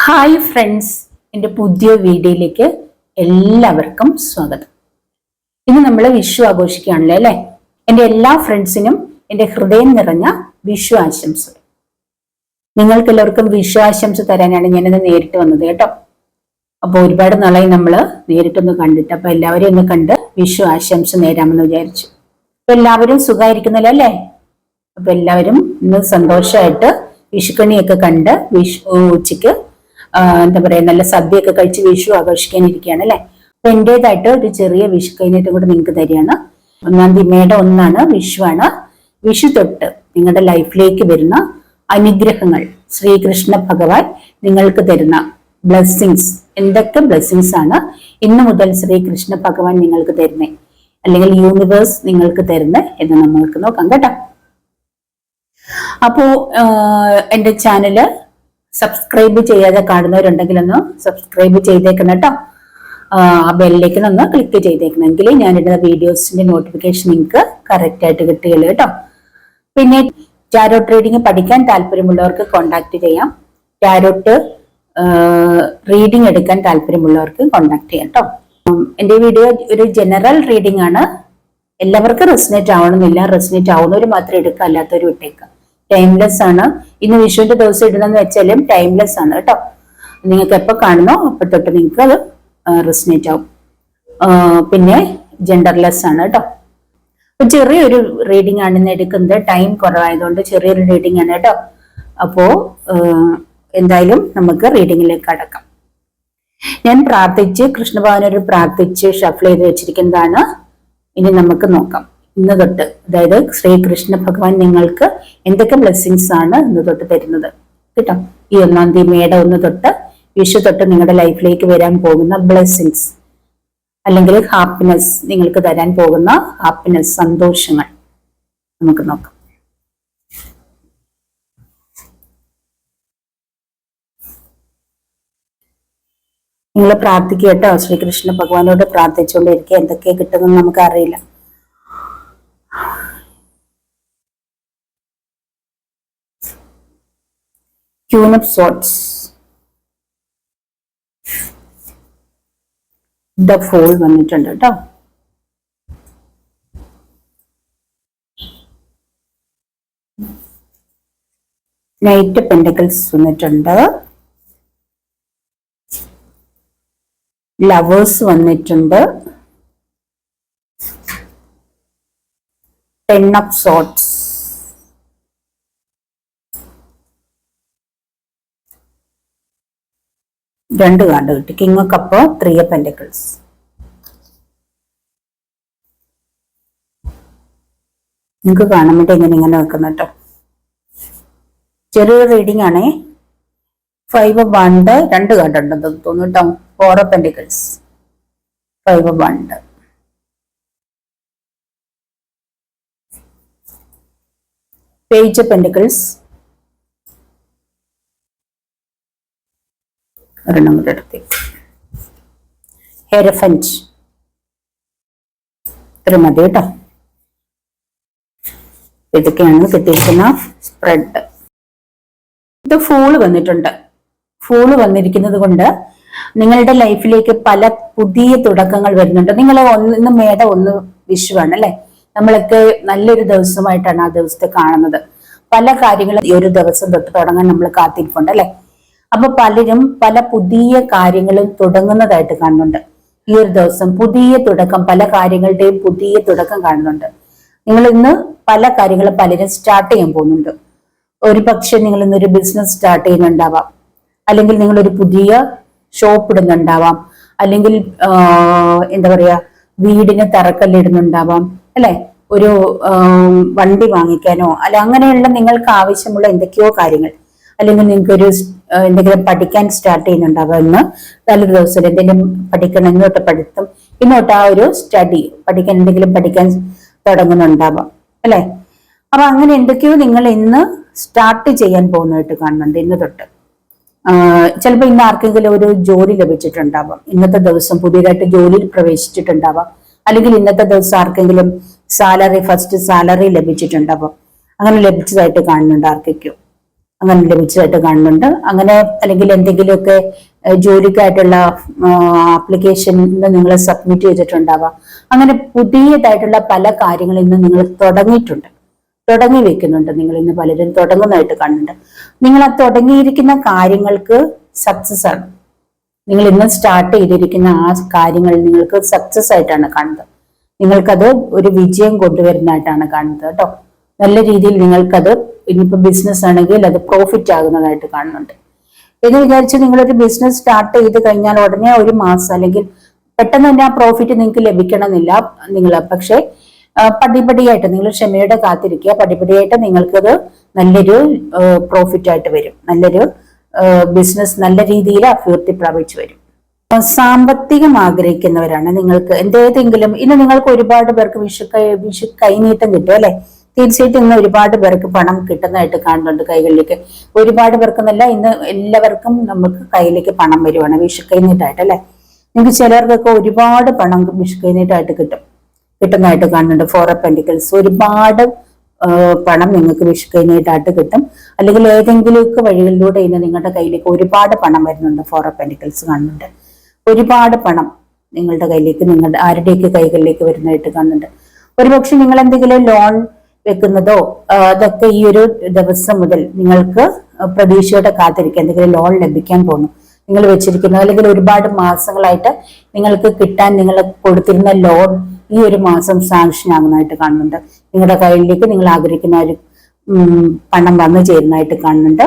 Hi friends, എൻ്റെ പുതിയ വീഡിയോയിലേക്ക് എല്ലാവർക്കും സ്വാഗതം. ഇന്ന് നമ്മൾ വിഷു ആഘോഷിക്കുകയാണല്ലോ അല്ലേ? എൻ്റെ എല്ലാ ഫ്രണ്ട്സിനും എൻ്റെ ഹൃദയം നിറഞ്ഞ വിഷു ആശംസകൾ. നിങ്ങൾക്ക് എല്ലാവർക്കും വിഷു ആശംസ തരാനാണ് ഞാനിന്ന് നേരിട്ട് വന്നത് കേട്ടോ. അപ്പോൾ ഒരുപാട് നാളായി നമ്മൾ നേരിട്ടൊന്ന് കണ്ടിട്ട്, അപ്പൊ എല്ലാവരെയും ഒന്ന് കണ്ട് വിഷു ആശംസ നേരാമെന്ന് വിചാരിച്ചു. അപ്പൊ എല്ലാവരും സുഖമായിരിക്കുന്നല്ലോ അല്ലേ? അപ്പൊ എല്ലാവരും ഇന്ന് സന്തോഷമായിട്ട് വിഷുക്കണിയൊക്കെ കണ്ട് ഉച്ചയ്ക്ക് എന്താ പറയാ, നല്ല സദ്യയൊക്കെ കഴിച്ച് വിഷു ആഘോഷിക്കാനിരിക്കുകയാണ് അല്ലെ. അപ്പൊ എന്റേതായിട്ട് ഒരു ചെറിയ വിഷു കഴിഞ്ഞിട്ടും കൂടെ നിങ്ങൾക്ക് തരികയാണ്. 1-ാം തീയതി മേടം 1 വിഷുവാണ്. വിഷു തൊട്ട് നിങ്ങളുടെ ലൈഫിലേക്ക് വരുന്ന അനുഗ്രഹങ്ങൾ, ശ്രീകൃഷ്ണ ഭഗവാൻ നിങ്ങൾക്ക് തരുന്ന ബ്ലെസ്സിങ്സ്, എന്തൊക്കെ ബ്ലെസ്സിങ്സ് ആണ് ഇന്നു മുതൽ ശ്രീകൃഷ്ണ ഭഗവാൻ നിങ്ങൾക്ക് തരുന്നേ, അല്ലെങ്കിൽ യൂണിവേഴ്സ് നിങ്ങൾക്ക് തരുന്നേ എന്ന് നമ്മൾക്ക് നോക്കാം കേട്ടോ. അപ്പോ എന്റെ ചാനല് സബ്സ്ക്രൈബ് ചെയ്യാതെ കാണുന്നവരുണ്ടെങ്കിൽ ഒന്ന് സബ്സ്ക്രൈബ് ചെയ്തേക്കണം കേട്ടോ. ആ ബെല്ലിലേക്കും ഒന്ന് ക്ലിക്ക് ചെയ്തേക്കണമെങ്കിൽ ഞാനിടുന്ന വീഡിയോസിന്റെ നോട്ടിഫിക്കേഷൻ നിങ്ങൾക്ക് കറക്റ്റ് ആയിട്ട് കിട്ടുകയുള്ളൂ കേട്ടോ. പിന്നെ ടാരോ ട്രേഡിംഗ് പഠിക്കാൻ താല്പര്യമുള്ളവർക്ക് കോണ്ടാക്ട് ചെയ്യാം. ടാരോട്ട് റീഡിംഗ് എടുക്കാൻ താല്പര്യമുള്ളവർക്ക് കോണ്ടാക്ട് ചെയ്യാം കേട്ടോ. എന്റെ വീഡിയോ ഒരു ജനറൽ റീഡിംഗ് ആണ്. എല്ലാവർക്കും റെസിനേറ്റ് ആവണമെന്നില്ല. റെസിനേറ്റ് ആവുന്നവർ മാത്രം എടുക്കുക, അല്ലാത്തവർ വിട്ടേക്കാം. ടൈംലെസ് ആണ്. ഇന്ന് വിഷുവിന്റെ ദിവസം ഇടണമെന്ന് വെച്ചാലും ടൈംലെസ് ആണ് കേട്ടോ. നിങ്ങൾക്ക് എപ്പോൾ കാണുന്നോ അപ്പൊ തൊട്ട് നിങ്ങൾക്ക് അത് റെസിനേറ്റ് ആവും. പിന്നെ ജെൻഡർലെസ് ആണ് കേട്ടോ. അപ്പൊ ചെറിയൊരു റീഡിംഗ് ആണ് ഇന്ന് എടുക്കുന്നത്. ടൈം കുറവായതുകൊണ്ട് ചെറിയൊരു റീഡിംഗ് ആണ് കേട്ടോ. അപ്പോ എന്തായാലും നമുക്ക് റീഡിങ്ങിലേക്ക് കടക്കാം. ഞാൻ പ്രാർത്ഥിച്ച് കൃഷ്ണഭഗവാനോട് പ്രാർത്ഥിച്ച് ഷഫിൾ ചെയ്ത് വെച്ചിരിക്കുന്നതാണ്. ഇനി നമുക്ക് നോക്കാം. ഇന്ന് തൊട്ട്, അതായത് ശ്രീകൃഷ്ണ ഭഗവാൻ നിങ്ങൾക്ക് എന്തൊക്കെ ബ്ലെസ്സിങ്സ് ആണ് ഇന്ന് തൊട്ട് തരുന്നത് കേട്ടോ. ഈ 1-ാം തീയതി മേടം 1 തൊട്ട് വിഷു തൊട്ട് നിങ്ങളുടെ ലൈഫിലേക്ക് വരാൻ പോകുന്ന ബ്ലെസ്സിങ്സ്, അല്ലെങ്കിൽ ഹാപ്പിനെസ്, നിങ്ങൾക്ക് തരാൻ പോകുന്ന ഹാപ്പിനെസ്, സന്തോഷങ്ങൾ നമുക്ക് നോക്കാം. നിങ്ങൾ പ്രാർത്ഥിക്കുക കേട്ടോ. ശ്രീകൃഷ്ണ ഭഗവാനോട് പ്രാർത്ഥിച്ചുകൊണ്ടിരിക്കുക. എന്തൊക്കെയാ കിട്ടുമെന്ന് നമുക്ക് അറിയില്ല. Queen of Swords, The Fool വന്നിട്ടുണ്ട് കേട്ടോ. Knight of Pentacles വന്നിട്ടുണ്ട്. Lovers വന്നിട്ടുണ്ട്. 10 of Swords, രണ്ട് കാർഡ് കിട്ടി. King of cup, 3 of Pentacles. നിങ്ങൾക്ക് കാണാൻ വേണ്ടി ഇങ്ങനെ വെക്കുന്ന കേട്ടോ. ചെറിയൊരു റീഡിംഗ് ആണേ. 5 of Wands, രണ്ട് കാർഡ് ഉണ്ടെന്ന് തോന്നുന്നു കേട്ടോ. 4 of Pentacles, 5 of Wands. Page of Pentacles, ഒരെണ്ണം കൂടെ എടുത്തേക്ക്. ഹെറഫൻറ്റ്, ഇത്ര മതി കേട്ടോ. ഇതൊക്കെയാണ് കിട്ടിയിരിക്കുന്ന സ്പ്രെഡ്. ഇത് ഫൂള് വന്നിട്ടുണ്ട്. ഫൂള് വന്നിരിക്കുന്നത് കൊണ്ട് നിങ്ങളുടെ ലൈഫിലേക്ക് പല പുതിയ തുടക്കങ്ങൾ വരുന്നുണ്ട്. നിങ്ങൾ ഇന്ന് മേടം 1 വിഷുവാണ് അല്ലെ. നമ്മളൊക്കെ നല്ലൊരു ദിവസമായിട്ടാണ് ആ ദിവസത്തെ കാണുന്നത്. പല കാര്യങ്ങളും ഈ ഒരു ദിവസം തൊട്ട് തുടങ്ങാൻ നമ്മൾ കാത്തിരിപ്പുണ്ട് അല്ലെ. അപ്പൊ പലരും പല പുതിയ കാര്യങ്ങളും തുടങ്ങുന്നതായിട്ട് കാണുന്നുണ്ട്. ഈ ഒരു ദിവസം പുതിയ തുടക്കം, പല കാര്യങ്ങളുടെയും പുതിയ തുടക്കം കാണുന്നുണ്ട്. നിങ്ങൾ ഇന്ന് പല കാര്യങ്ങളും പലരും സ്റ്റാർട്ട് ചെയ്യാൻ പോകുന്നുണ്ട്. ഒരു പക്ഷെ നിങ്ങൾ ഇന്നൊരു ബിസിനസ് സ്റ്റാർട്ട് ചെയ്യുന്നുണ്ടാവാം, അല്ലെങ്കിൽ നിങ്ങളൊരു പുതിയ ഷോപ്പ് ഇടുന്നുണ്ടാവാം, അല്ലെങ്കിൽ എന്താ പറയാ, വീടിന് തറക്കല്ലിടുന്നുണ്ടാവാം അല്ലെ. ഒരു വണ്ടി വാങ്ങിക്കാനോ അല്ല, അങ്ങനെയുള്ള നിങ്ങൾക്ക് ആവശ്യമുള്ള എന്തൊക്കെയോ കാര്യങ്ങൾ, അല്ലെങ്കിൽ നിങ്ങൾക്കൊരു എന്തെങ്കിലും പഠിക്കാൻ സ്റ്റാർട്ട് ചെയ്യുന്നുണ്ടാവുക. ഇന്ന് നല്ലൊരു ദിവസം എന്തെങ്കിലും പഠിക്കണം, ഇന്നോട്ട് പഠിത്തം, ഇന്നോട്ട് ആ ഒരു സ്റ്റഡി പഠിക്കാൻ, എന്തെങ്കിലും പഠിക്കാൻ തുടങ്ങുന്നുണ്ടാവാം അല്ലെ. അപ്പൊ അങ്ങനെ എന്തൊക്കെയോ നിങ്ങൾ ഇന്ന് സ്റ്റാർട്ട് ചെയ്യാൻ പോകുന്നതായിട്ട് കാണുന്നുണ്ട് ഇന്ന് തൊട്ട്. ചിലപ്പോൾ ഇന്ന് ആർക്കെങ്കിലും ഒരു ജോലി ലഭിച്ചിട്ടുണ്ടാവാം. ഇന്നത്തെ ദിവസം പുതിയതായിട്ട് ജോലിയിൽ പ്രവേശിച്ചിട്ടുണ്ടാവാം. അല്ലെങ്കിൽ ഇന്നത്തെ ദിവസം ആർക്കെങ്കിലും സാലറി, ഫസ്റ്റ് സാലറി ലഭിച്ചിട്ടുണ്ടാവാം. അങ്ങനെ ലഭിച്ചതായിട്ട് കാണുന്നുണ്ട് ആർക്കൊക്കെയോ. അങ്ങനെ ലഭിച്ചതായിട്ട് കാണുന്നുണ്ട്. അങ്ങനെ അല്ലെങ്കിൽ എന്തെങ്കിലുമൊക്കെ ജോലിക്കായിട്ടുള്ള ആപ്ലിക്കേഷൻ നിങ്ങൾ സബ്മിറ്റ് ചെയ്തിട്ടുണ്ടാവാം. അങ്ങനെ പുതിയതായിട്ടുള്ള പല കാര്യങ്ങളിൽ ഇന്ന് നിങ്ങൾ തുടങ്ങി വെക്കുന്നുണ്ട്. നിങ്ങൾ ഇന്ന് പലരും തുടങ്ങുന്നതായിട്ട് കാണുന്നുണ്ട്. നിങ്ങൾ ആ തുടങ്ങിയിരിക്കുന്ന കാര്യങ്ങൾക്ക് സക്സസ് ആണ്. നിങ്ങൾ ഇന്ന് സ്റ്റാർട്ട് ചെയ്തിരിക്കുന്ന ആ കാര്യങ്ങൾ നിങ്ങൾക്ക് സക്സസ് ആയിട്ടാണ് കാണുന്നത്. നിങ്ങൾക്കത് ഒരു വിജയം കൊണ്ടുവരുന്നതായിട്ടാണ് കാണുന്നത് കേട്ടോ. നല്ല രീതിയിൽ നിങ്ങൾക്കത് ഇനിയിപ്പോ ബിസിനസ് ആണെങ്കിൽ അത് പ്രോഫിറ്റ് ആകുന്നതായിട്ട് കാണുന്നുണ്ട്. എന്ന് വിചാരിച്ച് നിങ്ങളൊരു ബിസിനസ് സ്റ്റാർട്ട് ചെയ്ത് കഴിഞ്ഞാൽ ഉടനെ ഒരു മാസം അല്ലെങ്കിൽ പെട്ടെന്ന് തന്നെ ആ പ്രോഫിറ്റ് നിങ്ങൾക്ക് ലഭിക്കണമെന്നില്ല. പക്ഷെ പടിപടിയായിട്ട് നിങ്ങൾ ക്ഷമയോടെ കാത്തിരിക്കുക. പടിപടിയായിട്ട് നിങ്ങൾക്കത് നല്ലൊരു പ്രോഫിറ്റ് ആയിട്ട് വരും. നല്ലൊരു ബിസിനസ് നല്ല രീതിയിൽ അഭിവൃദ്ധി പ്രാപിച്ചു വരും. സാമ്പത്തികം ആഗ്രഹിക്കുന്നവരാണ് നിങ്ങൾക്ക് ഏതെങ്കിലും ഇന്ന് നിങ്ങൾക്ക് ഒരുപാട് പേർക്ക് വിഷു കൈനീട്ടം കിട്ടും അല്ലെ. തീർച്ചയായിട്ടും ഇന്ന് ഒരുപാട് പേർക്ക് പണം കിട്ടുന്നതായിട്ട് കാണുന്നുണ്ട് കൈകളിലേക്ക്. ഒരുപാട് പേർക്കെന്നല്ല, ഇന്ന് എല്ലാവർക്കും നമുക്ക് കയ്യിലേക്ക് പണം വരുവാണ് വിഷു കൈനീട്ടായിട്ട് അല്ലെ. നിങ്ങൾക്ക് ചിലർക്കൊക്കെ ഒരുപാട് പണം വിഷു കൈനീട്ടായിട്ട് കിട്ടുന്നതായിട്ട് കാണുന്നുണ്ട്. 4 ഓഫ് പെന്റിക്കിൾസ്, ഒരുപാട് പണം നിങ്ങൾക്ക് വിഷു കൈനീട്ടായിട്ട് കിട്ടും. അല്ലെങ്കിൽ ഏതെങ്കിലുമൊക്കെ വഴികളിലൂടെ ഇന്ന് നിങ്ങളുടെ കയ്യിലേക്ക് ഒരുപാട് പണം വരുന്നുണ്ട്. 4 ഓഫ് പെന്റിക്കിൾസ് കാണുന്നുണ്ട്. ഒരുപാട് പണം നിങ്ങളുടെ കയ്യിലേക്ക് ആരുടെയൊക്കെ കൈകളിലേക്ക് വരുന്നതായിട്ട് കാണുന്നുണ്ട്. ഒരുപക്ഷെ നിങ്ങൾ എന്തെങ്കിലും ലോൺ വെക്കുന്നതോ അതൊക്കെ ഈ ഒരു ദിവസം മുതൽ നിങ്ങൾക്ക് പ്രതീക്ഷയോടെ കാത്തിരിക്കുക. എന്തെങ്കിലും ലോൺ ലഭിക്കാൻ പോകുന്നു നിങ്ങൾ വെച്ചിരിക്കുന്നത്, അല്ലെങ്കിൽ ഒരുപാട് മാസങ്ങളായിട്ട് നിങ്ങൾക്ക് കിട്ടാൻ നിങ്ങൾ കൊടുത്തിരുന്ന ലോൺ ഈ ഒരു മാസം സാങ്ഷൻ ആകുന്നതായിട്ട് കാണുന്നുണ്ട്. നിങ്ങളുടെ കയ്യിലേക്ക് നിങ്ങൾ ആഗ്രഹിക്കുന്ന ഒരു പണം വന്നു ചേരുന്നതായിട്ട് കാണുന്നുണ്ട്.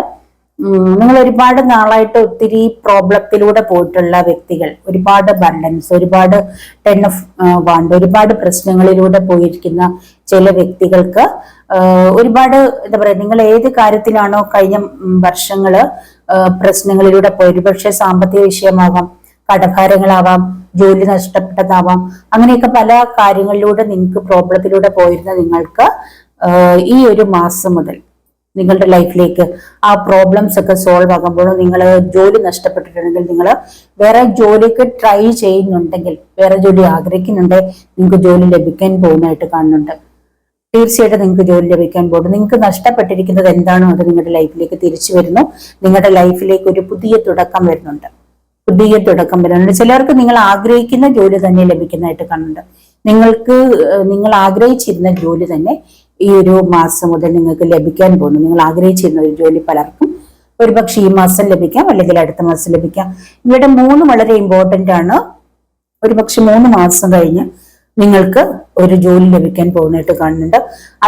നിങ്ങൾ ഒരുപാട് നാളായിട്ട് ഒത്തിരി പ്രോബ്ലത്തിലൂടെ പോയിട്ടുള്ള വ്യക്തികൾ, ഒരുപാട് ബർഡൻസ്, ഒരുപാട് 10 ഓഫ് വാണ്ട്, ഒരുപാട് പ്രശ്നങ്ങളിലൂടെ പോയിരിക്കുന്ന ചില വ്യക്തികൾക്ക് ഒരുപാട് എന്താ പറയാ, നിങ്ങൾ ഏത് കാര്യത്തിലാണോ കഴിഞ്ഞ വർഷങ്ങള് പ്രശ്നങ്ങളിലൂടെ പോയത്, പക്ഷെ സാമ്പത്തിക വിഷയമാവാം, കടഭാരങ്ങളാവാം, ജോലി നഷ്ടപ്പെട്ടതാവാം, അങ്ങനെയൊക്കെ പല കാര്യങ്ങളിലൂടെ നിങ്ങൾക്ക് പ്രോബ്ലത്തിലൂടെ പോയിരുന്ന നിങ്ങൾക്ക് ഈ ഒരു മാസം മുതൽ നിങ്ങളുടെ ലൈഫിലേക്ക് ആ പ്രോബ്ലംസ് ഒക്കെ സോൾവ് ആകുമ്പോൾ, നിങ്ങൾ ജോലി നഷ്ടപ്പെട്ടിട്ടുണ്ടെങ്കിൽ, നിങ്ങൾ വേറെ ജോലിക്ക് ട്രൈ ചെയ്യുന്നുണ്ടെങ്കിൽ, വേറെ ജോലി ആഗ്രഹിക്കുന്നുണ്ടെങ്കിൽ നിങ്ങൾക്ക് ജോലി ലഭിക്കാൻ പോകുന്നതായിട്ട് കാണുന്നുണ്ട്. തീർച്ചയായിട്ടും നിങ്ങൾക്ക് ജോലി ലഭിക്കാൻ പോകുന്നു. നിങ്ങൾക്ക് നഷ്ടപ്പെട്ടിരിക്കുന്നത് എന്താണോ അത് നിങ്ങളുടെ ലൈഫിലേക്ക് തിരിച്ചു വരുന്നു. നിങ്ങളുടെ ലൈഫിലേക്ക് ഒരു പുതിയ തുടക്കം വരുന്നുണ്ട്. ചിലർക്ക് നിങ്ങൾ ആഗ്രഹിക്കുന്ന ജോലി തന്നെ ലഭിക്കുന്നതായിട്ട് കാണുന്നുണ്ട്. നിങ്ങൾ ആഗ്രഹിച്ചിരുന്ന ജോലി തന്നെ ഈ ഒരു മാസം മുതൽ നിങ്ങൾക്ക് ലഭിക്കാൻ പോകുന്നു. നിങ്ങൾ ആഗ്രഹിച്ചിരുന്ന ഒരു ജോലി പലർക്കും ഒരുപക്ഷെ ഈ മാസം ലഭിക്കാം, അല്ലെങ്കിൽ അടുത്ത മാസം ലഭിക്കാം. ഇവിടെ 3 വളരെ ഇമ്പോർട്ടന്റ് ആണ്. ഒരുപക്ഷെ 3 മാസം കഴിഞ്ഞ് നിങ്ങൾക്ക് ഒരു ജോലി ലഭിക്കാൻ പോകുന്നതായിട്ട് കാണുന്നുണ്ട്.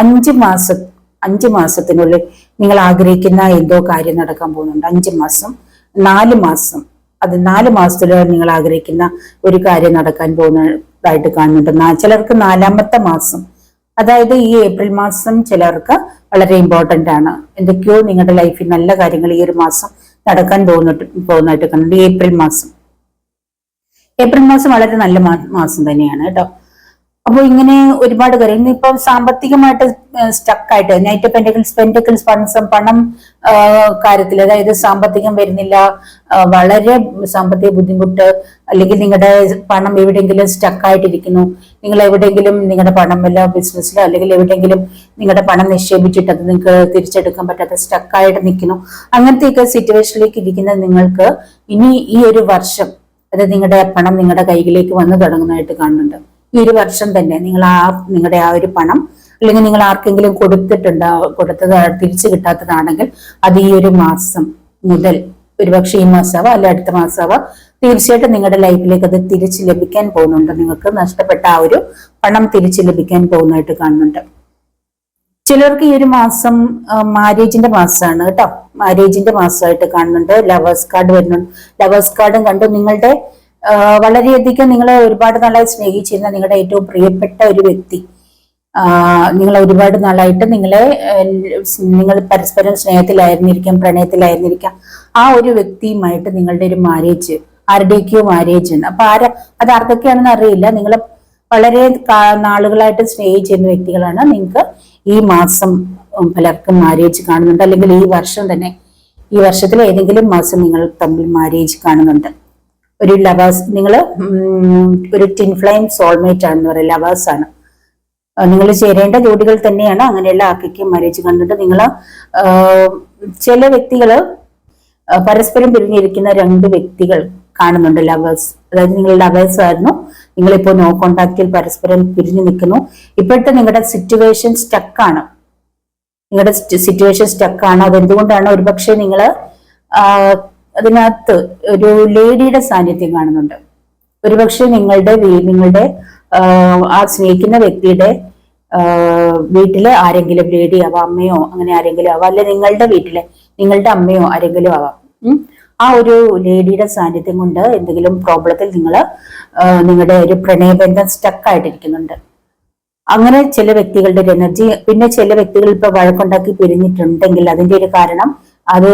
5 മാസത്തിനുള്ളിൽ നിങ്ങൾ ആഗ്രഹിക്കുന്ന എന്തോ കാര്യം നടക്കാൻ പോകുന്നുണ്ട്. 5 മാസം, 4 മാസം, അത് 4 മാസത്തില് നിങ്ങൾ ആഗ്രഹിക്കുന്ന ഒരു കാര്യം നടക്കാൻ പോകുന്നതായിട്ട് കാണുന്നുണ്ട്. ചിലർക്ക് 4ാമത്തെ മാസം, അതായത് ഈ ഏപ്രിൽ മാസം ചിലർക്ക് വളരെ ഇമ്പോർട്ടന്റ് ആണ്. എന്തൊക്കെയോ നിങ്ങളുടെ ലൈഫിൽ നല്ല കാര്യങ്ങൾ ഈ ഒരു മാസം നടക്കാൻ പോകുന്നതായിട്ട് കാണുന്നുണ്ട്. ഏപ്രിൽ മാസം വളരെ നല്ല മാസം തന്നെയാണ് കേട്ടോ. അപ്പോൾ ഇങ്ങനെ ഒരുപാട് കാര്യം ഇന്നിപ്പോ സാമ്പത്തികമായിട്ട് സ്റ്റക്കായിട്ട് നൈറ്റ് പെന്റിക്കിൾസ് പണം കാര്യത്തിൽ, അതായത് സാമ്പത്തികം വരുന്നില്ല, വളരെ സാമ്പത്തിക ബുദ്ധിമുട്ട്, അല്ലെങ്കിൽ നിങ്ങളുടെ പണം എവിടെയെങ്കിലും സ്റ്റക്കായിട്ടിരിക്കുന്നു, നിങ്ങൾ എവിടെയെങ്കിലും നിങ്ങളുടെ പണം വല്ല ബിസിനസ്സിലോ അല്ലെങ്കിൽ എവിടെയെങ്കിലും നിങ്ങളുടെ പണം നിക്ഷേപിച്ചിട്ട് അത് നിങ്ങൾക്ക് തിരിച്ചെടുക്കാൻ പറ്റാത്ത സ്റ്റക്കായിട്ട് നിൽക്കുന്നു, അങ്ങനത്തെയൊക്കെ സിറ്റുവേഷനിലേക്ക് ഇരിക്കുന്ന നിങ്ങൾക്ക് ഇനി ഈ ഒരു വർഷം അത് നിങ്ങളുടെ പണം നിങ്ങളുടെ കൈകളിലേക്ക് വന്നു തുടങ്ങുന്നതായിട്ട് കാണുന്നുണ്ട്. ഈ ഒരു വർഷം തന്നെ നിങ്ങളുടെ ആ ഒരു പണം, അല്ലെങ്കിൽ നിങ്ങൾ ആർക്കെങ്കിലും കൊടുത്തത് തിരിച്ചു കിട്ടാത്തതാണെങ്കിൽ അത് ഈ ഒരു മാസം മുതൽ, ഒരുപക്ഷെ ഈ മാസമാവാം അല്ലെ അടുത്ത മാസമാവാം, തീർച്ചയായിട്ടും നിങ്ങളുടെ ലൈഫിലേക്ക് അത് തിരിച്ചു ലഭിക്കാൻ പോകുന്നുണ്ട്. നിങ്ങൾക്ക് നഷ്ടപ്പെട്ട ആ ഒരു പണം തിരിച്ചു ലഭിക്കാൻ പോകുന്നതായിട്ട് കാണുന്നുണ്ട്. ചിലർക്ക് ഈ ഒരു മാസം മാരേജിന്റെ മാസമാണ് കേട്ടോ. മാരേജിന്റെ മാസമായിട്ട് കാണുന്നുണ്ട്. ലവേഴ്സ് കാർഡ് വരുന്നുണ്ട്. ലവേഴ്സ് കാർഡും കണ്ടു. നിങ്ങളുടെ വളരെയധികം നിങ്ങളെ ഒരുപാട് നാളായി സ്നേഹിച്ചിരുന്ന നിങ്ങളുടെ ഏറ്റവും പ്രിയപ്പെട്ട ഒരു വ്യക്തി, നിങ്ങൾ ഒരുപാട് നാളായിട്ട് നിങ്ങൾ പരസ്പരം സ്നേഹത്തിലായിരുന്നിരിക്കാം, പ്രണയത്തിലായിരുന്നിരിക്കാം, ആ ഒരു വ്യക്തിയുമായിട്ട് നിങ്ങളുടെ ഒരു മാരേജ്, ആരുടെയൊക്കെയോ മാരേജ് ഉണ്ട്. അപ്പൊ അത് ആർക്കൊക്കെയാണെന്ന് അറിയില്ല. നിങ്ങൾ വളരെ നാളുകളായിട്ട് സ്നേഹിച്ചിരുന്ന വ്യക്തികളാണ്. നിങ്ങൾക്ക് ഈ മാസം പലർക്കും മാരേജ് കാണുന്നുണ്ട്, അല്ലെങ്കിൽ ഈ വർഷം തന്നെ, ഈ വർഷത്തിൽ ഏതെങ്കിലും മാസം നിങ്ങൾ തമ്മിൽ മാരേജ് കാണുന്നുണ്ട്. ഒരു ലവേഴ്സ്, നിങ്ങൾ ഒരു ട്വിൻ ഫ്ലെയിം സോൾമേറ്റ് ആണെന്ന് പറയാം, ലവേഴ്സ് ആണ്. നിങ്ങൾ ചേരേണ്ട ജോഡികൾ തന്നെയാണ്. അങ്ങനെയുള്ള ആർക്കൊക്കെ മാരേജ് കണ്ടിട്ട് നിങ്ങൾ ചില വ്യക്തികള് പരസ്പരം പിരിഞ്ഞിരിക്കുന്ന രണ്ട് വ്യക്തികൾ കാണുന്നുണ്ട്, ലവേഴ്സ്. അതായത് നിങ്ങൾ ലവേഴ്സ് ആയിരുന്നു, നിങ്ങളിപ്പോ നോ കോണ്ടാക്റ്റിൽ പരസ്പരം പിരിഞ്ഞു നിൽക്കുന്നു. ഇപ്പോഴത്തെ നിങ്ങളുടെ സിറ്റുവേഷൻ സ്റ്റക്കാണ്. നിങ്ങളുടെ സിറ്റുവേഷൻ സ്റ്റക്കാണ്. അതെന്തുകൊണ്ടാണ്? ഒരുപക്ഷെ നിങ്ങൾ അതിനകത്ത് ഒരു ലേഡിയുടെ സാന്നിധ്യം കാണുന്നുണ്ട്. ഒരുപക്ഷെ നിങ്ങളുടെ ആ സ്നേഹിക്കുന്ന വ്യക്തിയുടെ വീട്ടിലെ ആരെങ്കിലും ലേഡി ആവാം, അമ്മയോ അങ്ങനെ ആരെങ്കിലും ആവാം, അല്ലെ നിങ്ങളുടെ വീട്ടിലെ നിങ്ങളുടെ അമ്മയോ ആരെങ്കിലും ആവാം. ആ ഒരു ലേഡിയുടെ സാന്നിധ്യം കൊണ്ട് എന്തെങ്കിലും പ്രോബ്ലത്തിൽ നിങ്ങളുടെ ഒരു പ്രണയബന്ധം സ്റ്റക്കായിട്ടിരിക്കുന്നുണ്ട്. അങ്ങനെ ചില വ്യക്തികളുടെ ഒരു എനർജി. പിന്നെ ചില വ്യക്തികൾ ഇപ്പൊ വഴക്കുണ്ടാക്കി പിരിഞ്ഞിട്ടുണ്ടെങ്കിൽ അതിന്റെ ഒരു കാരണം അത്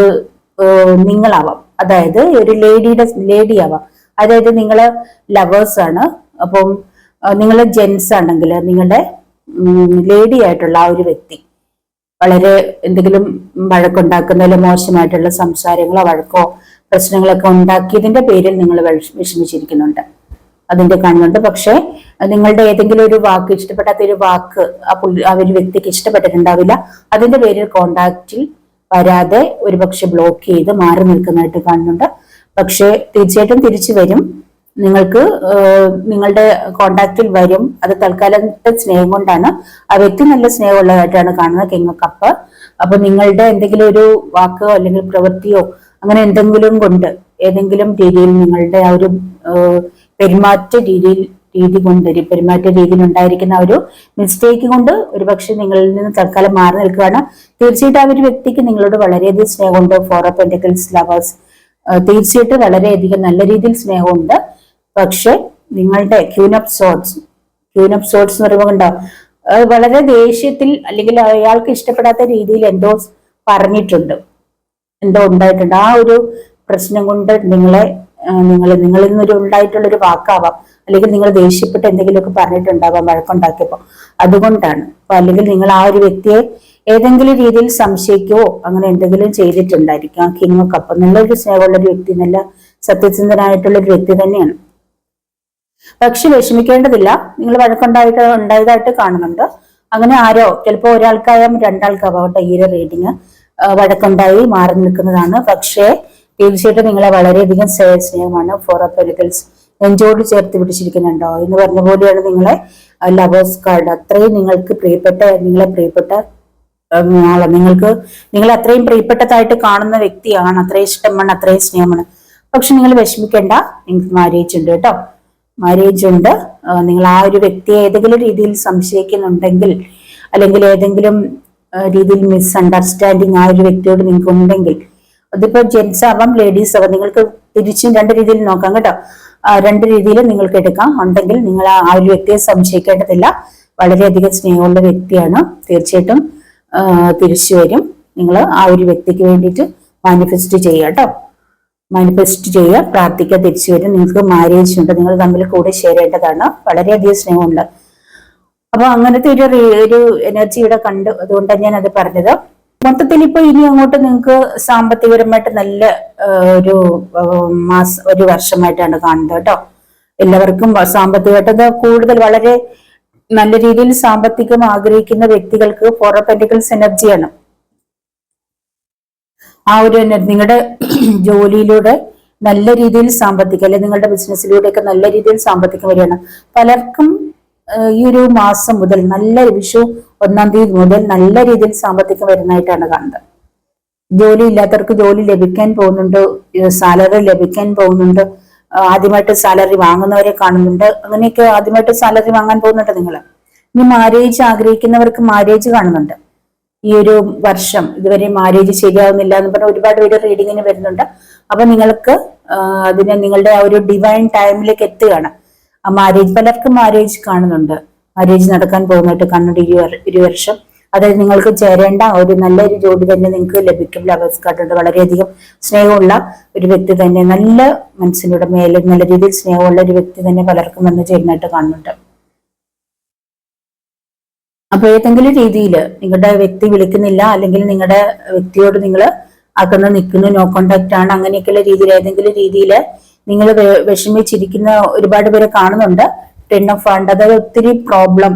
നിങ്ങളാവാം. അതായത് ഒരു ലേഡി ആവാം. അതായത് നിങ്ങള് ലവേഴ്സ് ആണ്. അപ്പം നിങ്ങൾ ജെൻസ് ആണെങ്കിൽ നിങ്ങളുടെ ലേഡി ആയിട്ടുള്ള ആ ഒരു വ്യക്തി വളരെ എന്തെങ്കിലും വഴക്കുണ്ടാക്കുന്നതിലോ മോശമായിട്ടുള്ള സംസാരങ്ങളോ വഴക്കോ പ്രശ്നങ്ങളൊക്കെ ഉണ്ടാക്കിയതിന്റെ പേരിൽ നിങ്ങൾ വിഷമിച്ചിരിക്കുന്നുണ്ട്. അതിന്റെ കാണുന്നുണ്ട്. പക്ഷെ നിങ്ങളുടെ ഏതെങ്കിലും ഒരു വാക്ക്, ഇഷ്ടപ്പെടാത്ത ഒരു വാക്ക് ആ ഒരു വ്യക്തിക്ക് ഇഷ്ടപ്പെട്ടിട്ടുണ്ടാവില്ല. അതിന്റെ പേരിൽ കോണ്ടാക്റ്റിൽ വരാതെ ഒരുപക്ഷെ ബ്ലോക്ക് ചെയ്ത് മാറി നിൽക്കുന്നതായിട്ട് കാണുന്നുണ്ട്. പക്ഷെ തീർച്ചയായിട്ടും തിരിച്ചു വരും. നിങ്ങൾക്ക് നിങ്ങളുടെ കോണ്ടാക്റ്റിൽ വരും. അത് തൽക്കാലത്തെ സ്നേഹം കൊണ്ടാണ്. ആ വ്യക്തി നല്ല സ്നേഹമുള്ളതായിട്ടാണ് കാണുന്നത്, കിങ് ഓഫ് കപ്പ്. അപ്പൊ നിങ്ങളുടെ എന്തെങ്കിലും ഒരു വാക്കോ അല്ലെങ്കിൽ പ്രവൃത്തിയോ അങ്ങനെ എന്തെങ്കിലും കൊണ്ട് ഏതെങ്കിലും രീതിയിൽ നിങ്ങളുടെ ആ ഒരു പെരുമാറ്റ രീതിയിൽ ഉണ്ടായിരിക്കുന്ന ആ ഒരു മിസ്റ്റേക്ക് കൊണ്ട് ഒരുപക്ഷെ നിങ്ങളിൽ നിന്ന് തൽക്കാലം മാറി നിൽക്കുകയാണ്. തീർച്ചയായിട്ടും ആ ഒരു വ്യക്തിക്ക് നിങ്ങളോട് വളരെയധികം സ്നേഹമുണ്ട്. ഫോർ ഓഫ് പെന്റക്കിൾസ് ലവേഴ്സ് തീർച്ചയായിട്ടും വളരെയധികം നല്ല രീതിയിൽ സ്നേഹമുണ്ട്. പക്ഷെ നിങ്ങളുടെ ക്യൂൻ ഓഫ് സോർട്സ് എന്ന് പറയുമ്പോൾ കണ്ടോ, വളരെ ദേഷ്യത്തിൽ അല്ലെങ്കിൽ അയാൾക്ക് ഇഷ്ടപ്പെടാത്ത രീതിയിൽ എന്തോ പറഞ്ഞിട്ടുണ്ട്, എന്തോ ഉണ്ടായിട്ടുണ്ട്. ആ ഒരു പ്രശ്നം കൊണ്ട് നിങ്ങളിൽ നിന്നൊരു ഉണ്ടായിട്ടുള്ള ഒരു വാക്കാവാം, അല്ലെങ്കിൽ നിങ്ങൾ ദേഷ്യപ്പെട്ട് എന്തെങ്കിലുമൊക്കെ പറഞ്ഞിട്ടുണ്ടാവാം വഴക്കുണ്ടാക്കിയപ്പോ. അതുകൊണ്ടാണ്. അല്ലെങ്കിൽ നിങ്ങൾ ആ ഒരു വ്യക്തിയെ ഏതെങ്കിലും രീതിയിൽ സംശയിക്കുകയോ അങ്ങനെ എന്തെങ്കിലും ചെയ്തിട്ടുണ്ടായിരിക്കാം. കിങ് ഓഫ് കപ്പ് നല്ലൊരു സ്നേഹമുള്ള ഒരു വ്യക്തി, നല്ല സത്യസന്ധനായിട്ടുള്ള ഒരു വ്യക്തി തന്നെയാണ്. പക്ഷെ വിഷമിക്കേണ്ടതില്ല. നിങ്ങൾ ഉണ്ടായതായിട്ട് കാണുന്നുണ്ട്. അങ്ങനെ ആരോ ചിലപ്പോൾ ഒരാൾക്കായാലും രണ്ടാൾക്കാവാം ഈ ഒരു റീഡിങ് വഴക്കുണ്ടായി മാറി നിൽക്കുന്നതാണ്. പക്ഷേ തീർച്ചയായിട്ടും നിങ്ങളെ വളരെയധികം സ്നേഹമാണ്. ഫോർ ഓഫ് പെന്റക്കിൾസ് നെഞ്ചോട് ചേർത്ത് പിടിച്ചിരിക്കുന്നുണ്ടോ എന്ന് പറഞ്ഞ പോലെയാണ് നിങ്ങളെ ലവേഴ്സ് കാർഡ്. അത്രയും നിങ്ങൾക്ക് നിങ്ങളെ പ്രിയപ്പെട്ട ആള്, നിങ്ങൾ അത്രയും പ്രിയപ്പെട്ടതായിട്ട് കാണുന്ന വ്യക്തിയാണ്. അത്രയും ഇഷ്ടമാണ്, അത്രയും സ്നേഹമാണ്. പക്ഷെ നിങ്ങൾ വിഷമിക്കേണ്ട, നിങ്ങൾക്ക് മാരേജ് ഉണ്ട് കേട്ടോ. മാരേജ് ഉണ്ട്. നിങ്ങൾ ആ ഒരു വ്യക്തിയെ ഏതെങ്കിലും രീതിയിൽ സംശയിക്കുന്നുണ്ടെങ്കിൽ അല്ലെങ്കിൽ ഏതെങ്കിലും രീതിയിൽ മിസ്അണ്ടർസ്റ്റാൻഡിങ് ആ ഒരു വ്യക്തിയോട് നിങ്ങൾക്ക് ഉണ്ടെങ്കിൽ, അതിപ്പോ ജെന്റ്സ് ആവാം ലേഡീസ് ആവാം, നിങ്ങൾക്ക് തിരിച്ചും രണ്ട് രീതിയിൽ നോക്കാം കേട്ടോ. രണ്ട് രീതിയിൽ നിങ്ങൾക്ക് എടുക്കാം. ഉണ്ടെങ്കിൽ നിങ്ങൾ ആ ഒരു വ്യക്തിയെ സംശയിക്കേണ്ടതില്ല. വളരെയധികം സ്നേഹമുള്ള വ്യക്തിയാണ്. തീർച്ചയായിട്ടും തിരിച്ചു വരും. നിങ്ങൾ ആ ഒരു വ്യക്തിക്ക് വേണ്ടിയിട്ട് മാനിഫെസ്റ്റ് ചെയ്യുക കേട്ടോ. മാനിഫെസ്റ്റ് ചെയ്യുക, പ്രാർത്ഥിക്കുക, തിരിച്ചു വരും. നിങ്ങൾക്ക് മാരേജ് ഉണ്ട്. നിങ്ങൾ തമ്മിൽ കൂടെ ചേരേണ്ടതാണ്. വളരെയധികം സ്നേഹമുണ്ട്. അപ്പൊ അങ്ങനത്തെ ഒരു എനർജി ഇവിടെ കണ്ടു. അതുകൊണ്ടാണ് ഞാൻ അത് പറഞ്ഞത്. മൊത്തത്തിൽ ഇപ്പൊ ഇനി അങ്ങോട്ട് നിങ്ങൾക്ക് സാമ്പത്തികപരമായിട്ട് നല്ല ഒരു വർഷമായിട്ടാണ് കാണുന്നത് കേട്ടോ. എല്ലാവർക്കും സാമ്പത്തികമായിട്ട് കൂടുതൽ വളരെ നല്ല രീതിയിൽ സാമ്പത്തികം ആഗ്രഹിക്കുന്ന വ്യക്തികൾക്ക് ഫോർ ഓഫ് പെന്റക്കിൾസ് എനർജിയാണ്. ആ ഒരു നിങ്ങളുടെ ജോലിയിലൂടെ നല്ല രീതിയിൽ സാമ്പത്തികം, അല്ലെങ്കിൽ നിങ്ങളുടെ ബിസിനസ്സിലൂടെയൊക്കെ നല്ല രീതിയിൽ സാമ്പത്തികം വരികയാണ്. പലർക്കും ഈ ഒരു മാസം മുതൽ വിഷു 1-ാം തീയതി മുതൽ നല്ല രീതിയിൽ സാമ്പത്തികം വരുന്നതായിട്ടാണ് കാണുന്നത്. ജോലി ഇല്ലാത്തവർക്ക് ജോലി ലഭിക്കാൻ പോകുന്നുണ്ട്, സാലറി ലഭിക്കാൻ പോകുന്നുണ്ട്. ആദ്യമായിട്ട് സാലറി വാങ്ങുന്നവരെ കാണുന്നുണ്ട്. അങ്ങനെയൊക്കെ ആദ്യമായിട്ട് സാലറി വാങ്ങാൻ പോകുന്നുണ്ട് നിങ്ങൾ. ഇനി മാരേജ് ആഗ്രഹിക്കുന്നവർക്ക് മാരേജ് കാണുന്നുണ്ട്. ഈ ഒരു വർഷം ഇതുവരെ മാരേജ് ശരിയാവുന്നില്ല എന്ന് പറഞ്ഞാൽ ഒരുപാട് പേര് റീഡിങ്ങിന് വരുന്നുണ്ട്. അപ്പൊ നിങ്ങൾക്ക് നിങ്ങളുടെ ആ ഒരു ഡിവൈൻ ടൈമിലേക്ക് എത്തുകയാണ്. ആ മാരേജ്, പലർക്കും മാരേജ് കാണുന്നുണ്ട്. മാരേജ് നടക്കാൻ പോകുന്നതായിട്ട് കാണുന്നുണ്ട് ഈ വർഷം. അതായത് നിങ്ങൾക്ക് ചേരേണ്ട ഒരു നല്ലൊരു ജോലി തന്നെ നിങ്ങൾക്ക് ലഭിക്കും. ലവേഴ്സ് കാർഡ് വളരെയധികം സ്നേഹമുള്ള ഒരു വ്യക്തി തന്നെ, നല്ല മനസ്സിലൂടെ മേലെ നല്ല രീതിയിൽ സ്നേഹമുള്ള ഒരു വ്യക്തി തന്നെ പലർക്കും വന്ന് ചേരുന്നതായിട്ട് കാണുന്നുണ്ട്. അപ്പൊ ഏതെങ്കിലും രീതിയിൽ നിങ്ങളുടെ വ്യക്തി വിളിക്കുന്നില്ല, അല്ലെങ്കിൽ നിങ്ങളുടെ വ്യക്തിയോട് നിങ്ങൾ അകന്ന് നിൽക്കുന്നു, നോ കോണ്ടാക്ട് ആണ്, അങ്ങനെയൊക്കെയുള്ള രീതിയിൽ ഏതെങ്കിലും രീതിയിൽ നിങ്ങൾ വിഷമിച്ചിരിക്കുന്ന ഒരുപാട് പേരെ കാണുന്നുണ്ട്. 10 ഓഫ് വാണ്ട്, അതായത് ഒത്തിരി പ്രോബ്ലം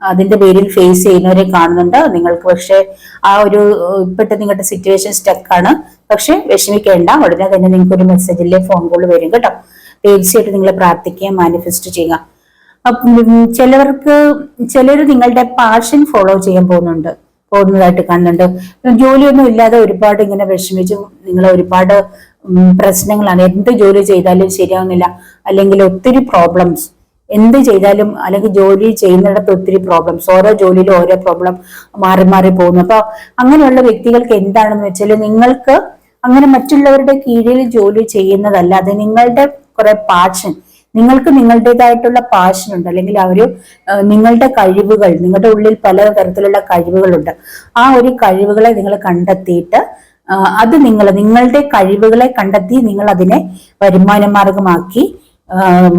അതിന്റെ പേരിൽ ഫേസ് ചെയ്യുന്നവരെ കാണുന്നുണ്ട്. നിങ്ങൾക്ക് പക്ഷെ ആ ഒരു ഇപ്പോഴത്തെ നിങ്ങളുടെ സിറ്റുവേഷൻ സ്റ്റക്കാണ്. പക്ഷെ വിഷമിക്കേണ്ട, ഉടനെ തന്നെ നിങ്ങൾക്ക് ഒരു മെസ്സേജിലെ ഫോൺ കോൾ വരും കേട്ടോ. തീർച്ചയായിട്ടും നിങ്ങൾ പ്രാർത്ഥിക്കുക, മാനിഫെസ്റ്റ് ചെയ്യുക. ചിലർ നിങ്ങളുടെ പാഷൻ ഫോളോ ചെയ്യാൻ പോകുന്നതായിട്ട് കാണുന്നുണ്ട്. ജോലിയൊന്നും ഇല്ലാതെ ഒരുപാട് ഇങ്ങനെ വിഷമിച്ച് നിങ്ങൾ ഒരുപാട് പ്രശ്നങ്ങളാണ്. എന്ത് ജോലി ചെയ്താലും ശരിയാവുന്നില്ല, അല്ലെങ്കിൽ ഒത്തിരി പ്രോബ്ലംസ്. എന്ത് ചെയ്താലും അല്ലെങ്കിൽ ജോലി ചെയ്യുന്നിടത്ത് ഒത്തിരി പ്രോബ്ലംസ്, ഓരോ ജോലിയിലും ഓരോ പ്രോബ്ലം മാറി മാറി പോകുന്നു. അപ്പൊ അങ്ങനെയുള്ള വ്യക്തികൾക്ക് എന്താണെന്ന് വെച്ചാൽ, നിങ്ങൾക്ക് അങ്ങനെ മറ്റുള്ളവരുടെ കീഴിൽ ജോലി ചെയ്യുന്നതല്ല, അത് നിങ്ങളുടെ കുറെ പാഷൻ, നിങ്ങൾക്ക് നിങ്ങളുടേതായിട്ടുള്ള പാഷൻ ഉണ്ട്, അല്ലെങ്കിൽ നിങ്ങളുടെ കഴിവുകൾ, നിങ്ങളുടെ ഉള്ളിൽ പല തരത്തിലുള്ള കഴിവുകളുണ്ട്. ആ ഒരു കഴിവുകളെ നിങ്ങൾ കണ്ടെത്തിയിട്ട് അത് നിങ്ങളുടെ കഴിവുകളെ കണ്ടെത്തി നിങ്ങൾ അതിനെ വരുമാന മാർഗമാക്കി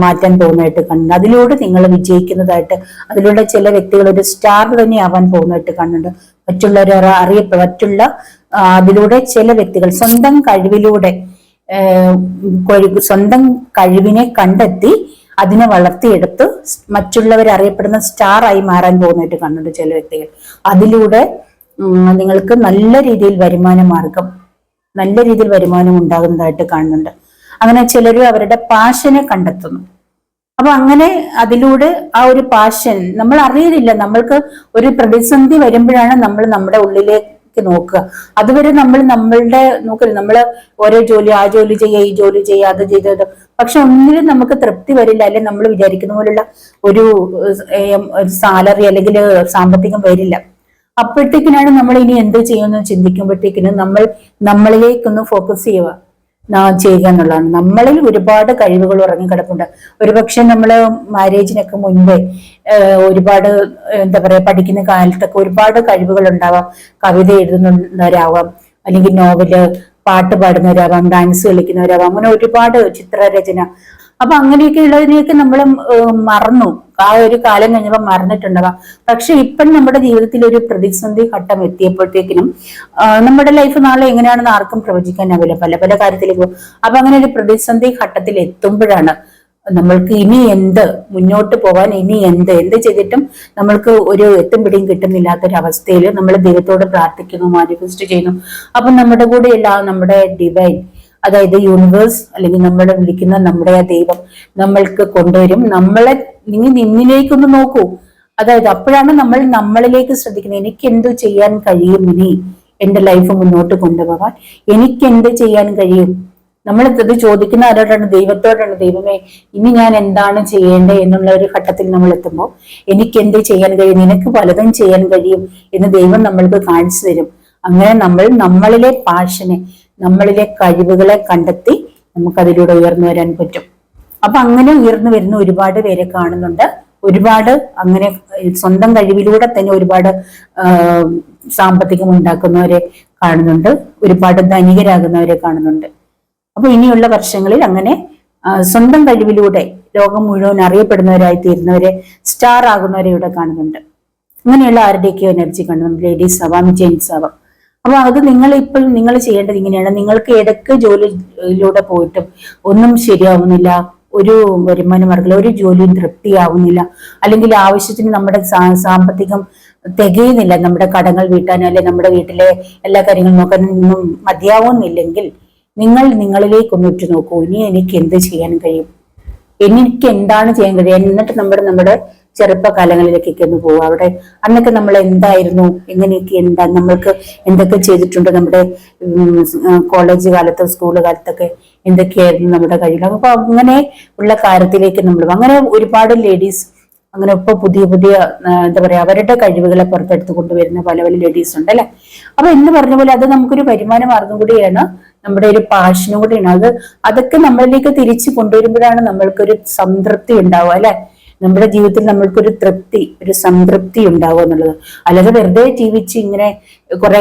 മാറ്റാൻ പോകുന്നതായിട്ട് കാണുന്നുണ്ട്. അതിലൂടെ നിങ്ങൾ വിജയിക്കുന്നതായിട്ട്, അതിലൂടെ ചില വ്യക്തികൾ ഒരു സ്റ്റാർ തന്നെ ആവാൻ പോകുന്നതായിട്ട് കാണുന്നുണ്ട്. അതിലൂടെ ചില വ്യക്തികൾ സ്വന്തം കഴിവിനെ കണ്ടെത്തി അതിനെ വളർത്തിയെടുത്ത് മറ്റുള്ളവർ അറിയപ്പെടുന്ന സ്റ്റാർ ആയി മാറാൻ പോകുന്നതായിട്ട് കാണുന്നുണ്ട് ചില വ്യക്തികൾ. അതിലൂടെ നിങ്ങൾക്ക് നല്ല രീതിയിൽ വരുമാനം ഉണ്ടാകുന്നതായിട്ട് കാണുന്നുണ്ട്. അങ്ങനെ ചിലർ അവരുടെ പാഷനെ കണ്ടെത്തുന്നു. അപ്പൊ അങ്ങനെ അതിലൂടെ ആ ഒരു പാഷൻ നമ്മൾ അറിയുന്നില്ല. നമ്മൾക്ക് ഒരു പ്രതിസന്ധി വരുമ്പോഴാണ് നമ്മൾ നമ്മുടെ ഉള്ളിലേക്ക് നോക്കുക. അതുവരെ നമ്മൾ ഓരോ ജോലി, ആ ജോലി ചെയ്യുക, ഈ ജോലി ചെയ്യുക, അത് ചെയ്തത്, പക്ഷെ ഒന്നിലും നമുക്ക് തൃപ്തി വരില്ല, അല്ലെങ്കിൽ നമ്മൾ വിചാരിക്കുന്ന പോലുള്ള ഒരു സാലറി അല്ലെങ്കിൽ സാമ്പത്തികം വരില്ല. അപ്പോഴത്തേക്കിനാണ് നമ്മൾ ഇനി എന്ത് ചെയ്യുമെന്ന് ചിന്തിക്കുമ്പോഴത്തേക്കിനും നമ്മളിലേക്കൊന്ന് ഫോക്കസ് ചെയ്യുക എന്നുള്ളതാണ്. നമ്മളിൽ ഒരുപാട് കഴിവുകൾ ഉറങ്ങിക്കിടപ്പുണ്ട്. ഒരുപക്ഷെ നമ്മള് മാരേജിനൊക്കെ മുൻപേ ഒരുപാട് പഠിക്കുന്ന കാലത്തൊക്കെ ഒരുപാട് കഴിവുകൾ ഉണ്ടാവാം. കവിത എഴുതുന്നവരാവാം, അല്ലെങ്കിൽ നോവല്, പാട്ട് പാടുന്നവരാവാം, ഡാൻസ് കളിക്കുന്നവരാവാം, അങ്ങനെ ഒരുപാട് ചിത്രരചന. അപ്പൊ അങ്ങനെയൊക്കെ ഉള്ളതിനെയൊക്കെ നമ്മൾ മറന്നു. ആ ഒരു കാലം കഴിഞ്ഞപ്പോൾ മറന്നിട്ടുണ്ടാവാം. പക്ഷെ ഇപ്പം നമ്മുടെ ജീവിതത്തിൽ ഒരു പ്രതിസന്ധി ഘട്ടം എത്തിയപ്പോഴത്തേക്കിനും നമ്മുടെ ലൈഫ് നാളെ എങ്ങനെയാണെന്ന് ആർക്കും പ്രവചിക്കാനാവില്ല, പല പല കാര്യത്തിലേക്ക്. അപ്പൊ അങ്ങനെ ഒരു പ്രതിസന്ധി ഘട്ടത്തിൽ എത്തുമ്പോഴാണ് നമ്മൾക്ക് ഇനി മുന്നോട്ട് പോകാൻ, എന്ത് ചെയ്തിട്ടും നമ്മൾക്ക് ഒരു എത്തും പിടിയും കിട്ടുന്നില്ലാത്തൊരവസ്ഥയിൽ നമ്മൾ ദൈവത്തോട് പ്രാർത്ഥിക്കുന്നു, മാനിഫെസ്റ്റ് ചെയ്യുന്നു. അപ്പൊ നമ്മുടെ കൂടെയുള്ള നമ്മുടെ ഡിവൈൻ, അതായത് യൂണിവേഴ്സ്, അല്ലെങ്കിൽ നമ്മൾ വിളിക്കുന്ന നമ്മുടെ ആ ദൈവം നമ്മൾക്ക് കൊണ്ടുവരും. നിന്നിലേക്കൊന്ന് നോക്കൂ. അതായത് അപ്പോഴാണ് നമ്മൾ നമ്മളിലേക്ക് ശ്രദ്ധിക്കുന്നത്. എനിക്ക് എന്ത് ചെയ്യാൻ കഴിയും, ഇനി എന്റെ ലൈഫ് മുന്നോട്ട് കൊണ്ടുപോകാൻ എനിക്ക് എന്ത് ചെയ്യാൻ കഴിയും? നമ്മൾ ഇത് ചോദിക്കുന്ന ആരോടാണ്? ദൈവത്തോടാണ്. ദൈവമേ, ഇനി ഞാൻ എന്താണ് ചെയ്യേണ്ടത് എന്നുള്ള ഒരു ഘട്ടത്തിൽ നമ്മൾ എത്തുമ്പോൾ എനിക്ക് എന്ത് ചെയ്യാൻ കഴിയും, നിനക്ക് പലതും ചെയ്യാൻ കഴിയും എന്ന് ദൈവം നമ്മൾക്ക് കാണിച്ചു തരും. അങ്ങനെ നമ്മളിലെ പാഷനെ, നമ്മളിലെ കഴിവുകളെ കണ്ടെത്തി നമുക്ക് അതിലൂടെ ഉയർന്നു വരാൻ പറ്റും. അപ്പൊ അങ്ങനെ ഉയർന്നു വരുന്ന ഒരുപാട് പേരെ കാണുന്നുണ്ട്. ഒരുപാട് അങ്ങനെ സ്വന്തം കഴിവിലൂടെ തന്നെ ഒരുപാട് സാമ്പത്തികം ഉണ്ടാക്കുന്നവരെ കാണുന്നുണ്ട്. ഒരുപാട് ധനികരാകുന്നവരെ കാണുന്നുണ്ട്. അപ്പൊ ഇനിയുള്ള വർഷങ്ങളിൽ അങ്ങനെ സ്വന്തം കഴിവിലൂടെ ലോകം മുഴുവൻ അറിയപ്പെടുന്നവരായി തീരുന്നവരെ, സ്റ്റാർ ആകുന്നവരെ ഇവിടെ കാണുന്നുണ്ട്. അങ്ങനെയുള്ള ആരുടെയൊക്കെയോ എനർജി കാണുന്നുണ്ട്. ലേഡീസ് ആവാം, ജെന്റ്സ് ആവാം. അപ്പൊ അത് നിങ്ങൾ ചെയ്യേണ്ടത് ഇങ്ങനെയാണ്. നിങ്ങൾക്ക് ഏതൊക്കെ ജോലിയിലൂടെ പോയിട്ടും ഒന്നും ശരിയാവുന്നില്ല, ഒരു വരുമാന മാർഗം, ഒരു ജോലിയും തൃപ്തിയാവുന്നില്ല, അല്ലെങ്കിൽ ആവശ്യത്തിന് നമ്മുടെ സാമ്പത്തികം തികയുന്നില്ല, നമ്മുടെ കടങ്ങൾ വീട്ടാനോ അല്ലെ നമ്മുടെ വീട്ടിലെ എല്ലാ കാര്യങ്ങളും നോക്കാനൊന്നും മതിയാവുന്നില്ലെങ്കിൽ നിങ്ങളിലേക്ക് ഒന്ന് ഉറ്റു നോക്കൂ. ഇനി എനിക്ക് എന്ത് ചെയ്യാൻ കഴിയും, എനിക്ക് എന്താണ് ചെയ്യാൻ കഴിയും? എന്നിട്ട് നമ്മുടെ ചെറുപ്പകാലങ്ങളിലേക്കൊക്കെ ഒന്ന് പോവുക. അവിടെ അന്നൊക്കെ നമ്മൾ എന്തായിരുന്നു, എങ്ങനെയൊക്കെ നമ്മൾക്ക് എന്തൊക്കെ ചെയ്തിട്ടുണ്ട്, നമ്മുടെ കോളേജ് കാലത്ത്, സ്കൂൾ കാലത്തൊക്കെ എന്തൊക്കെയായിരുന്നു നമ്മുടെ കഴിവ്. അപ്പൊ അങ്ങനെ ഉള്ള കാര്യത്തിലേക്ക് അങ്ങനെ ഒരുപാട് ലേഡീസ് അങ്ങനെ ഇപ്പൊ പുതിയ അവരുടെ കഴിവുകളെ പുറത്തെടുത്ത് കൊണ്ടുവരുന്ന പല പല ലേഡീസ് ഉണ്ട് അല്ലെ. അപ്പൊ എന്ന് പറഞ്ഞ പോലെ അത് നമുക്കൊരു വരുമാന മാർഗം കൂടിയാണ്, നമ്മുടെ ഒരു പാഷനും കൂടിയാണ്. അതൊക്കെ നമ്മളിലേക്ക് തിരിച്ചു കൊണ്ടുവരുമ്പോഴാണ് നമ്മൾക്കൊരു സംതൃപ്തി ഉണ്ടാവുക അല്ലെ. നമ്മുടെ ജീവിതത്തിൽ നമ്മൾക്കൊരു ഒരു സംതൃപ്തി ഉണ്ടാവുക എന്നുള്ളത്. അല്ലാതെ വെറുതെ ജീവിച്ച് ഇങ്ങനെ കുറെ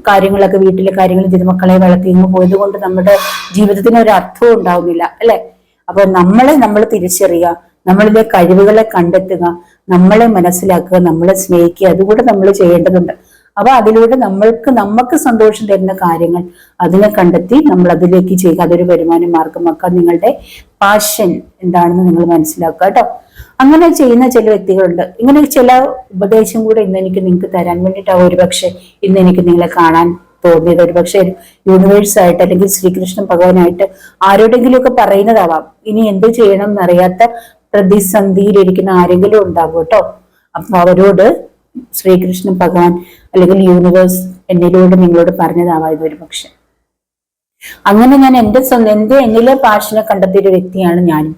കാര്യങ്ങളൊക്കെ, വീട്ടിലെ കാര്യങ്ങൾ ചെയ്ത് മക്കളെ വളർത്തി പോയത് കൊണ്ട് നമ്മുടെ ജീവിതത്തിന് ഒരു അർത്ഥവും ഉണ്ടാവുന്നില്ല അല്ലെ. അപ്പൊ നമ്മൾ തിരിച്ചറിയുക, നമ്മളിലെ കഴിവുകളെ കണ്ടെത്തുക, നമ്മളെ മനസ്സിലാക്കുക, നമ്മളെ സ്നേഹിക്കുക, അതുകൂടെ നമ്മൾ ചെയ്യേണ്ടതുണ്ട്. അപ്പൊ അതിലൂടെ നമുക്ക് സന്തോഷം തരുന്ന കാര്യങ്ങൾ അതിനെ കണ്ടെത്തി നമ്മൾ അതിലേക്ക് ചെയ്യുക. അതൊരു വരുമാന മാർഗമാക്കുക. നിങ്ങളുടെ പാഷൻ എന്താണെന്ന് നിങ്ങൾ മനസ്സിലാക്കുക കേട്ടോ. അങ്ങനെ ചെയ്യുന്ന ചില വ്യക്തികളുണ്ട്. ഇങ്ങനെ ചില ഉപദേശം കൂടെ ഇന്ന് എനിക്ക് നിങ്ങൾക്ക് തരാൻ വേണ്ടിയിട്ടാവും ഒരുപക്ഷെ ഇന്ന് എനിക്ക് നിങ്ങളെ കാണാൻ തോന്നിയത്. ഒരുപക്ഷെ യൂണിവേഴ്സ് ആയിട്ട് അല്ലെങ്കിൽ ശ്രീകൃഷ്ണൻ ഭഗവാനായിട്ട് ആരോടെങ്കിലും ഒക്കെ പറയുന്നതാവാം. ഇനി എന്ത് ചെയ്യണം എന്നറിയാത്ത പ്രതിസന്ധിയിലിരിക്കുന്ന ആരെങ്കിലും ഉണ്ടാവും കേട്ടോ. അപ്പൊ അവരോട് ശ്രീകൃഷ്ണൻ ഭഗവാൻ അല്ലെങ്കിൽ യൂണിവേഴ്സ് എന്നിലൂടെ നിങ്ങളോട് പറഞ്ഞതാവാം ഇതൊരു പക്ഷെ. അങ്ങനെ ഞാൻ എന്നിലെ പാഷനെ കണ്ടെത്തിയ ഒരു വ്യക്തിയാണ് ഞാനും.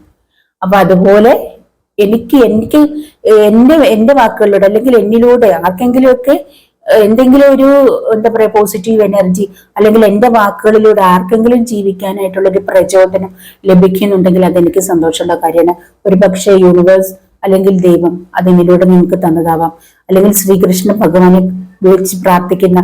അപ്പൊ അതുപോലെ എനിക്ക് എന്റെ വാക്കുകളിലൂടെ അല്ലെങ്കിൽ എന്നിലൂടെ ആർക്കെങ്കിലുമൊക്കെ എന്തെങ്കിലും ഒരു എന്താ പറയാ പോസിറ്റീവ് എനർജി അല്ലെങ്കിൽ എന്റെ വാക്കുകളിലൂടെ ആർക്കെങ്കിലും ജീവിക്കാനായിട്ടുള്ള ഒരു പ്രചോദനം ലഭിക്കുന്നുണ്ടെങ്കിൽ അതെനിക്ക് സന്തോഷമുള്ള കാര്യമാണ്. ഒരു പക്ഷേ യൂണിവേഴ്സ് അല്ലെങ്കിൽ ദൈവം അതിനിലൂടെ നിങ്ങൾക്ക് തന്നതാവാം. അല്ലെങ്കിൽ ശ്രീകൃഷ്ണ ഭഗവാനെ വിളിച്ച് പ്രാർത്ഥിക്കുന്ന,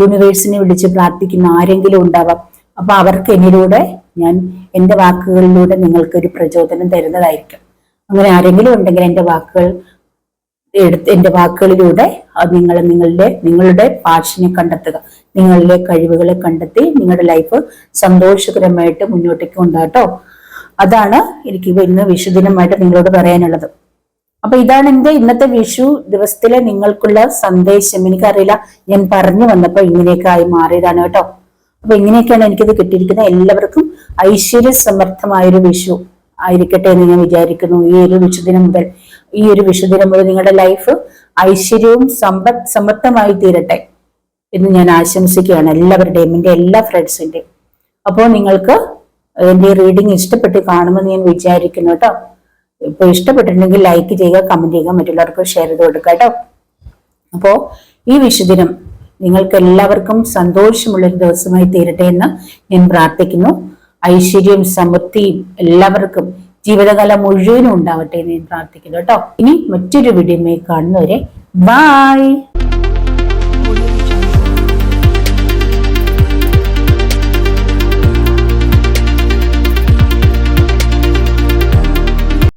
യൂണിവേഴ്സിനെ വിളിച്ച് പ്രാർത്ഥിക്കുന്ന ആരെങ്കിലും ഉണ്ടാവാം. അപ്പൊ അവർക്ക് എന്നിലൂടെ ഞാൻ എന്റെ വാക്കുകളിലൂടെ നിങ്ങൾക്ക് ഒരു പ്രചോദനം തരുന്നതായിരിക്കും. അങ്ങനെ ആരെങ്കിലും ഉണ്ടെങ്കിൽ എന്റെ വാക്കുകളിലൂടെ നിങ്ങൾ നിങ്ങളുടെ പാഷനെ കണ്ടെത്തുക, നിങ്ങളിലെ കഴിവുകളെ കണ്ടെത്തി നിങ്ങളുടെ ലൈഫ് സന്തോഷകരമായിട്ട് മുന്നോട്ടേക്ക് കൊണ്ടാട്ടോ. അതാണ് എനിക്ക് ഇന്ന് വിഷുദിനമായിട്ട് നിങ്ങളോട് പറയാനുള്ളത്. അപ്പൊ ഇതാണ് എന്റെ ഇന്നത്തെ വിഷു ദിവസത്തിലെ നിങ്ങൾക്കുള്ള സന്ദേശം. എനിക്കറിയില്ല, ഞാൻ പറഞ്ഞു വന്നപ്പോ ഇങ്ങനെയൊക്കെ ആയി മാറിയതാണ് കേട്ടോ. അപ്പൊ ഇങ്ങനെയൊക്കെയാണ് എനിക്കിത് കിട്ടിയിരിക്കുന്നത്. എല്ലാവർക്കും ഐശ്വര്യ സമർത്ഥമായൊരു വിഷു ആയിരിക്കട്ടെ എന്ന് ഞാൻ വിചാരിക്കുന്നു. ഈ ഒരു വിഷുദിനം മുതൽ നിങ്ങളുടെ ലൈഫ് ഐശ്വര്യവും സമൃദ്ധമായി തീരട്ടെ എന്ന് ഞാൻ ആശംസിക്കുകയാണ് എല്ലാവരുടെയും, എന്റെ എല്ലാ ഫ്രണ്ട്സിന്റെയും. അപ്പോൾ നിങ്ങൾക്ക് എന്റെ റീഡിങ് ഇഷ്ടപ്പെട്ട് കാണുമെന്ന് ഞാൻ വിചാരിക്കുന്നു കേട്ടോ. ഇപ്പൊ ഇഷ്ടപ്പെട്ടിട്ടുണ്ടെങ്കിൽ ലൈക്ക് ചെയ്യുക, കമന്റ് ചെയ്യുക, മറ്റുള്ളവർക്ക് ഷെയർ ചെയ്ത് കൊടുക്കുക കേട്ടോ. അപ്പോ ഈ വിഷുദിനം നിങ്ങൾക്ക് എല്ലാവർക്കും സന്തോഷമുള്ളൊരു ദിവസമായി തീരട്ടെ എന്ന് ഞാൻ പ്രാർത്ഥിക്കുന്നു. ഐശ്വര്യവും സമൃദ്ധിയും എല്ലാവർക്കും ജീവിതകാലം മുഴുവനും ഉണ്ടാവട്ടെ എന്ന് ഞാൻ പ്രാർത്ഥിക്കുന്നു കേട്ടോ. ഇനി മറ്റൊരു വീഡിയോയുമായി കാണുന്നവരെ ബൈ.